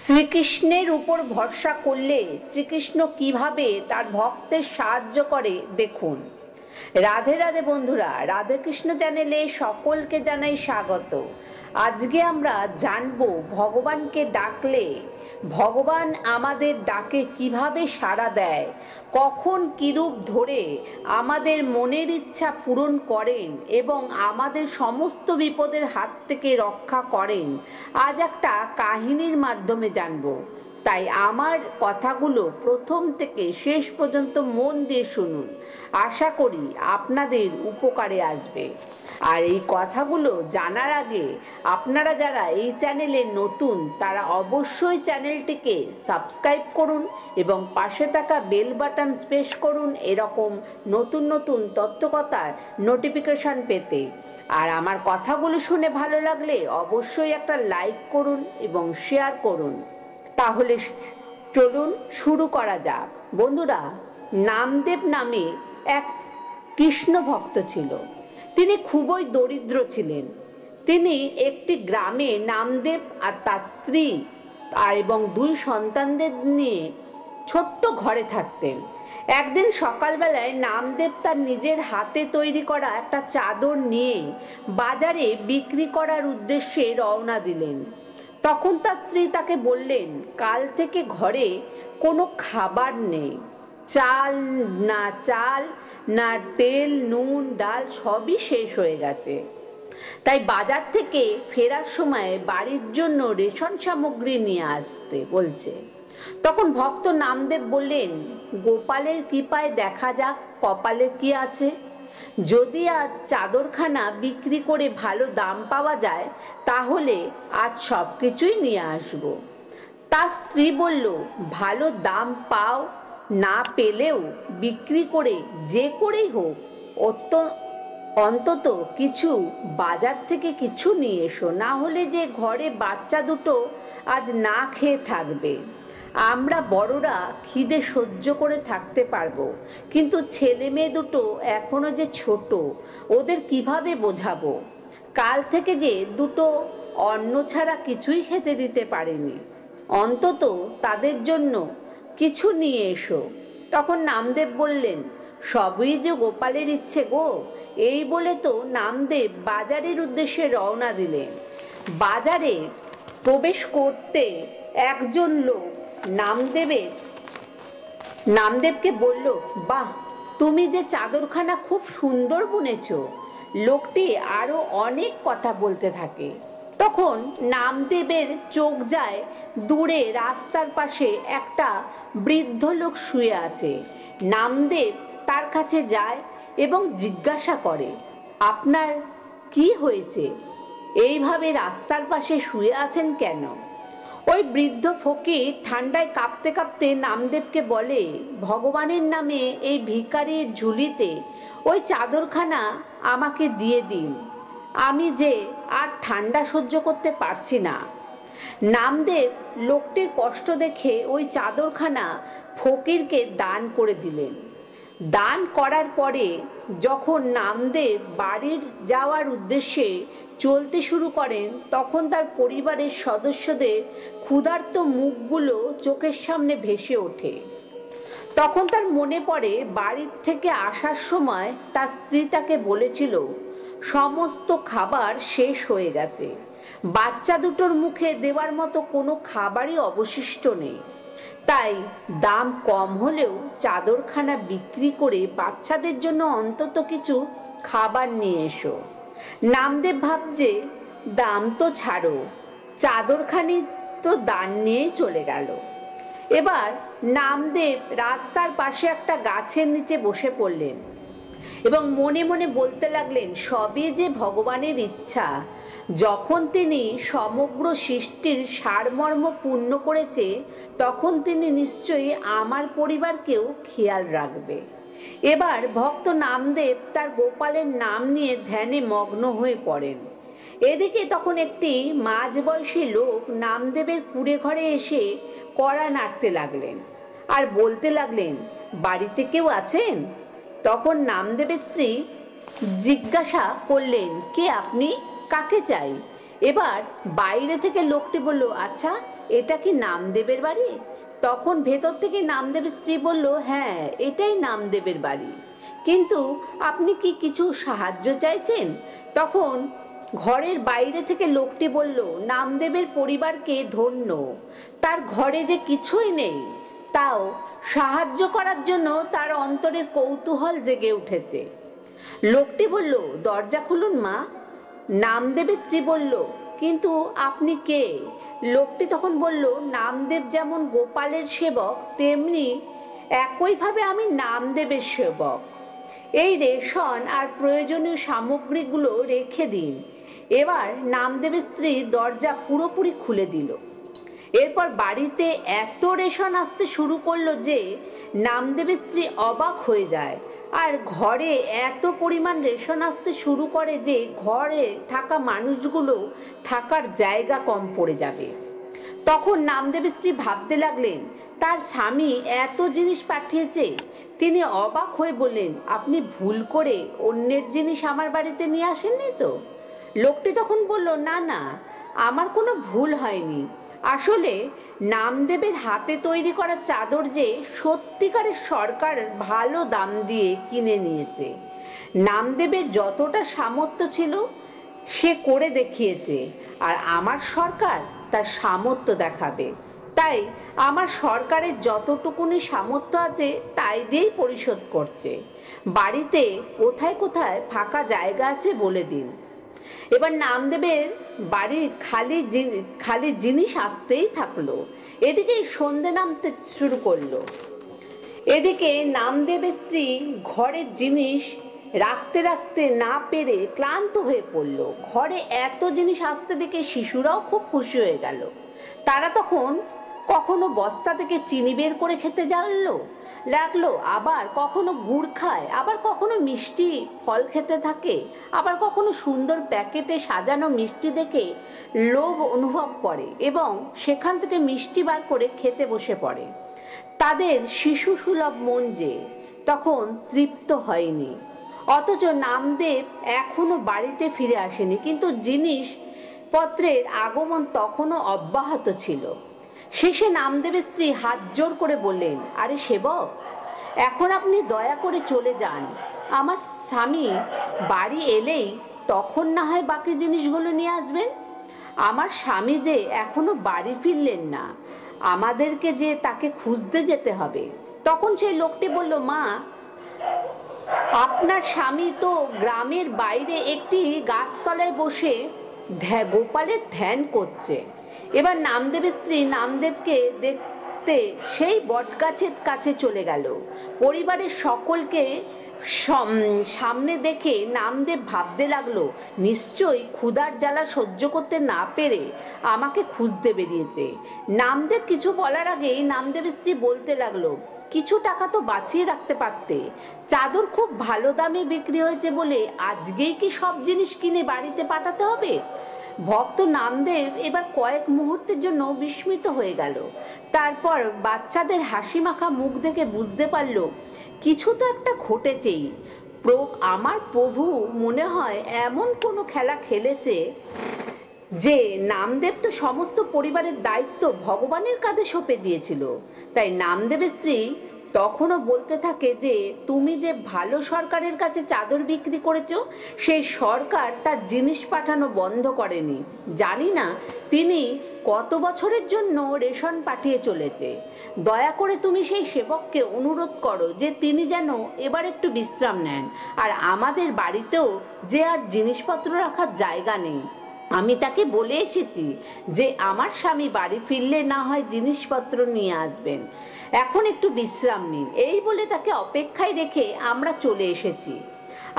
শ্রীকৃষ্ণের উপর ভরসা করলে শ্রীকৃষ্ণ কিভাবে তার ভক্তের সাহায্য করে দেখুন। রাধে রাধে বন্ধুরা, রাধেকৃষ্ণ চ্যানেলে সকলকে জানাই স্বাগত। আজকে আমরা জানবো ভগবানকে ডাকলে ভগবান আমাদের ডাকে কিভাবে সাড়া দেয়, কখন কিরূপ ধরে আমাদের মনের ইচ্ছা পূরণ করেন এবং আমাদের সমস্ত বিপদের হাত থেকে রক্ষা করেন। আজ একটা কাহিনীর মাধ্যমে জানবো, তাই আমার কথাগুলো প্রথম থেকে শেষ পর্যন্ত মন দিয়ে শুনুন। আশা করি আপনাদের উপকারে আসবে। আর এই কথাগুলো জানার আগে আপনারা যারা এই চ্যানেলে নতুন তারা অবশ্যই চ্যানেলটিকে সাবস্ক্রাইব করুন এবং পাশে থাকা বেল বাটন প্রেস করুন এরকম নতুন নতুন তথ্যকথার নোটিফিকেশন পেতে। আর আমার কথাগুলো শুনে ভালো লাগলে অবশ্যই একটা লাইক করুন এবং শেয়ার করুন। তাহলে চলুন শুরু করা যাক। বন্ধুরা, নামদেব নামে এক কৃষ্ণ ভক্ত ছিল। তিনি খুবই দরিদ্র ছিলেন। তিনি একটি গ্রামে নামদেব আর তার স্ত্রী এবং দুই সন্তানদের নিয়ে ছোট্ট ঘরে থাকতেন। একদিন সকালবেলায় নামদেব তার নিজের হাতে তৈরি করা একটা চাদর নিয়ে বাজারে বিক্রি করার উদ্দেশ্যে রওনা দিলেন। তখন তার স্ত্রী তাকে বললেন, কাল থেকে ঘরে কোনো খাবার নেই, চাল না তেল নুন ডাল সবই শেষ হয়ে গেছে। তাই বাজার থেকে ফেরার সময় বাড়ির জন্য রেশন সামগ্রী নিয়ে আসতে বলছে। তখন ভক্ত নামদেব বললেন, গোপালের কৃপায় দেখা যাক কপালে কি আছে। যদি আজ চাদরখানা বিক্রি করে ভালো দাম পাওয়া যায় তাহলে আজ সব কিছুই নিয়ে আসব। তার স্ত্রী বলল, ভালো দাম পাও না পেলেও বিক্রি করে যে করেই হোক অন্তত কিছু বাজার থেকে কিছু নিয়ে এসো, না হলে যে ঘরে বাচ্চা দুটো আজ না খেয়ে থাকবে। আমরা বড়রা খিদে সহ্য করে থাকতে পারবো, কিন্তু ছেলে মেয়ে দুটো এখনো যে ছোট, ওদের কিভাবে বোঝাবো? কাল থেকে যে দুটো অন্ন ছাড়া কিছুই খেতে দিতে পারেনি, অন্তত তাদের জন্য কিছু নিয়ে এসো। তখন নামদেব বললেন, সবই যে গোপালের ইচ্ছে গো। এই বলে তো নামদেব বাজারের উদ্দেশ্যে রওনা দিলেন। বাজারে প্রবেশ করতে একজন লোক নামদেবকে বলল, বাহ, তুমি যে চাদরখানা খুব সুন্দর বুনেছ। লোকটি আরো অনেক কথা বলতে থাকে। তখন নামদেবের চোখ যায় দূরে রাস্তার পাশে একটা বৃদ্ধ লোক শুয়ে আছে। নামদেব তার কাছে যায় এবং জিজ্ঞাসা করে, আপনার কি হয়েছে? এইভাবে রাস্তার পাশে শুয়ে আছেন কেন? ওই বৃদ্ধ ফকির ঠান্ডায় কাঁপতে কাঁপতে নামদেবকে বলে, ভগবানের নামে এই ভিখারির ঝুলিতে ওই চাদরখানা আমাকে দিয়ে দিন, আমি যে আর ঠান্ডা সহ্য করতে পারছি না। নামদেব লোকটির কষ্ট দেখে ওই চাদরখানা ফকিরকে দান করে দিলেন। দান করার পরে যখন নামদেব বাড়ির যাওয়ার উদ্দেশ্যে চলতে শুরু করেন, তখন তার পরিবারের সদস্যদের ক্ষুধার্ত মুখগুলো চোখের সামনে ভেসে ওঠে। তখন তার মনে পড়ে বাড়ির থেকে আসার সময় তার স্ত্রী তাকে বলেছিল, সমস্ত খাবার শেষ হয়ে গেছে, বাচ্চা দুটোর মুখে দেওয়ার মতো কোনো খাবারই অবশিষ্ট নেই। তাই দাম কম হলেও চাদরখানা বিক্রি করে বাচ্চাদের জন্য অন্তত কিছু খাবার নিয়ে এসো। নামদেব ভাবছে, দাম তো ছাড়ো, চাদরখানি তো দান নিয়েই চলে গেল। এবার নামদেব রাস্তার পাশে একটা গাছের নিচে বসে পড়লেন এবং মনে মনে বলতে লাগলেন, সবই যে ভগবানের ইচ্ছা। যখন তিনি সমগ্র সৃষ্টির সারমর্ম পূর্ণ করেছে, তখন তিনি নিশ্চয়ই আমার পরিবারকেও খেয়াল রাখবে। এবার ভক্ত নামদেব তার গোপালের নাম নিয়ে ধ্যানে মগ্ন হয়ে পড়েন। এদিকে তখন একটি মাঝবয়সী লোক নামদেবের কুঁড়ে ঘরে এসে কড়া নাড়তে লাগলেন আর বলতে লাগলেন, বাড়িতে কেউ আছেন? তখন নামদেবের স্ত্রী জিজ্ঞাসা করলেন, কে আপনি, কাকে চাই? এবার বাইরে থেকে লোকটি বলল, আচ্ছা এটা কি নামদেবের বাড়ি? তখন ভেতর থেকে নামদেবের স্ত্রী বলল, হ্যাঁ, এটাই নামদেবের বাড়ি, কিন্তু আপনি কি কিছু সাহায্য চাইছেন? তখন ঘরের বাইরে থেকে লোকটি বলল, নামদেবের পরিবারকে ধন্য, তার ঘরে যে কিছুই নেই, তাও সাহায্য করার জন্য তার অন্তরের কৌতূহল জেগে উঠেছে। লোকটি বলল, দরজা খুলুন মা। নামদেবের স্ত্রী বলল, কিন্তু আপনি কে? লোকটি তখন বলল, নামদেব যেমন গোপালের সেবক, তেমনি একইভাবে আমি নামদেবের সেবক। এই রেশন আর প্রয়োজনীয় সামগ্রীগুলো রেখে দিন। এবার নামদেবের স্ত্রী দরজা পুরোপুরি খুলে দিল। এরপর বাড়িতে এত রেশন আসতে শুরু করলো যে নামদেবের স্ত্রী অবাক হয়ে যায়। আর ঘরে এত পরিমাণ রেশন আসতে শুরু করে যে ঘরে থাকা মানুষগুলো থাকার জায়গা কম পড়ে যাবে। তখন নামদেবের স্ত্রী ভাবতে লাগলেন, তার স্বামী এত জিনিস পাঠিয়েছে। তিনি অবাক হয়ে বললেন, আপনি ভুল করে অন্যের জিনিস আমার বাড়িতে নিয়ে আসেননি তো? লোকটি তখন বলল, না না, আমার কোনো ভুল হয়নি। আসলে নামদেবের হাতে তৈরি করা চাদর যে সত্যিকারের সরকার ভালো দাম দিয়ে কিনে নিয়েছে। নামদেবের যতটা সামর্থ্য ছিল সে করে দেখিয়েছে, আর আমার সরকার তার সামর্থ্য দেখাবে। তাই আমার সরকারের যতটুকুনি সামর্থ্য আছে তাই দিয়েই পরিশোধ করছে। বাড়িতে কোথায় কোথায় ফাঁকা জায়গা আছে বলে দিন। এবার নামদেবের বাড়ির খালি জিনিস আসতেই থাকলো। এদিকে সন্ধে নামতে শুরু করলো। এদিকে নামদেবের স্ত্রী ঘরের জিনিস রাখতে রাখতে না পেরে ক্লান্ত হয়ে পড়ল। ঘরে এত জিনিস আসতে দেখে শিশুরাও খুব খুশি হয়ে গেল। তারা তখন কখনো বস্তা থেকে চিনি বের করে খেতে লাগলো, আবার কখনো গুড় খায়, আবার কখনো মিষ্টি ফল খেতে থাকে, আবার কখনো সুন্দর প্যাকেটে সাজানো মিষ্টি দেখে লোভ অনুভব করে এবং সেখান থেকে মিষ্টি বার করে খেতে বসে পড়ে। তাদের শিশু সুলভ মন যে তখন তৃপ্ত হয়নি। অথচ নামদেব এখনো বাড়িতে ফিরে আসেনি, কিন্তু জিনিসপত্রের আগমন তখনও অব্যাহত ছিল। শেষে নামদেবের স্ত্রী হাত জোর করে বললেন, আরে সেবক, এখন আপনি দয়া করে চলে যান। আমার স্বামী বাড়ি এলেই তখন না হয় বাকি জিনিসগুলো নিয়ে আসবেন। আমার স্বামী যে এখনো বাড়ি ফিরলেন না, আমাদেরকে যে তাকে খুঁজতে যেতে হবে। তখন সেই লোকটি বলল, মা, আপনার স্বামী তো গ্রামের বাইরে একটি গাছতলায় বসে গোপালের ধ্যান করছে। এবার নামদেবের স্ত্রী নামদেবকে দেখতে সেই বটগাছের কাছে চলে গেল। পরিবারের সকলকে সামনে দেখে নামদেব ভাবতে লাগলো, নিশ্চয়ই ক্ষুধার জ্বালা সহ্য করতে না পেরে আমাকে খুঁজতে বেরিয়েছে। নামদেব কিছু বলার আগেই নামদেবের স্ত্রী বলতে লাগলো, কিছু টাকা তো বাঁচিয়ে রাখতে পারতে। চাদর খুব ভালো দামে বিক্রি হয়েছে বলে আজকেই কি সব জিনিস কিনে বাড়িতে পাঠাতে হবে? ভক্ত নামদেব এবার কয়েক মুহূর্তের জন্য বিস্মিত হয়ে গেল। তারপর বাচ্চাদের হাসি মাখা মুখ দেখে বুঝতে পারল কিছু তো একটা ঘটেছেই। আমার প্রভু মনে হয় এমন কোনো খেলা খেলেছে যে নামদেব তো সমস্ত পরিবারের দায়িত্ব ভগবানের কাঁধে সঁপে দিয়েছিল। তাই নামদেবের স্ত্রী তখনও বলতে থাকে যে তুমি যে ভালো সরকারের কাছে চাদর বিক্রি করেছো, সেই সরকার তার জিনিস পাঠানো বন্ধ করেনি। জানি না তিনি কত বছরের জন্য রেশন পাঠিয়ে চলেছে। দয়া করে তুমি সেই সেবককে অনুরোধ করো যে তিনি যেন এবার একটু বিশ্রাম নেন। আর আমাদের বাড়িতেও যে আর জিনিসপত্র রাখার জায়গা নেই। আমি তাকে বলে এসেছি যে আমার স্বামী বাড়ি ফিরলে না হয় জিনিসপত্র নিয়ে আসবেন, এখন একটু বিশ্রাম নিন। এই বলে তাকে অপেক্ষায় রেখে আমরা চলে এসেছি।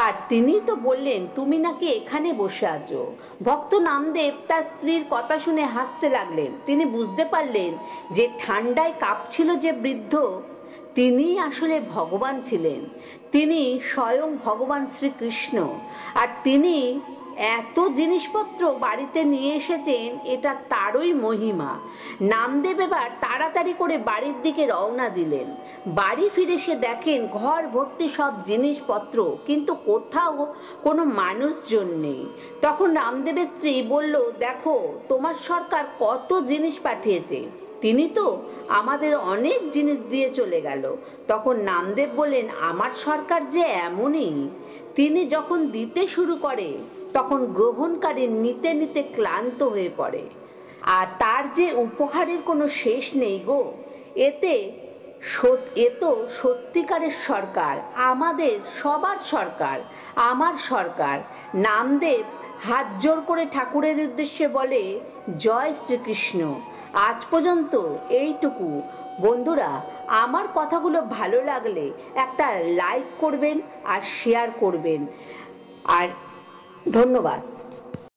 আর তিনি তো বললেন তুমি নাকি এখানে বসে আছো। ভক্ত নামদেব তার স্ত্রীর কথা শুনে হাসতে লাগলেন। তিনি বুঝতে পারলেন যে ঠান্ডায় কাঁপছিল যে বৃদ্ধ, তিনি আসলে ভগবান ছিলেন। তিনি স্বয়ং ভগবান শ্রীকৃষ্ণ। আর তিনি এত জিনিসপত্র বাড়িতে নিয়ে এসেছেন, এটা তারই মহিমা। নামদেব এবার তাড়াতাড়ি করে বাড়ির দিকে রওনা দিলেন। বাড়ি ফিরে সে দেখেন ঘর ভর্তি সব জিনিসপত্র, কিন্তু কোথাও কোনো মানুষজন নেই। তখন রামদেবের স্ত্রী বলল, দেখো তোমার সরকার কত জিনিস পাঠিয়েছে, তিনি তো আমাদের অনেক জিনিস দিয়ে চলে গেল। তখন নামদেব বললেন, আমার সরকার যে এমনই, তিনি যখন দিতে শুরু করে তখন গ্রহণকারী নিতে নিতে ক্লান্ত হয়ে পড়ে, আর তার যে উপহারের কোনো শেষ নেই গো। এ তো সত্যিকারের সরকার, আমাদের সবার সরকার, আমার সরকার। নামদেব হাত জোর করে ঠাকুরের উদ্দেশ্যে বলে, জয় শ্রীকৃষ্ণ। আজ পর্যন্ত এইটুকু। বন্ধুরা, আমার কথাগুলো ভালো লাগলে একটা লাইক করবেন আর শেয়ার করবেন। আর ধন্যবাদ।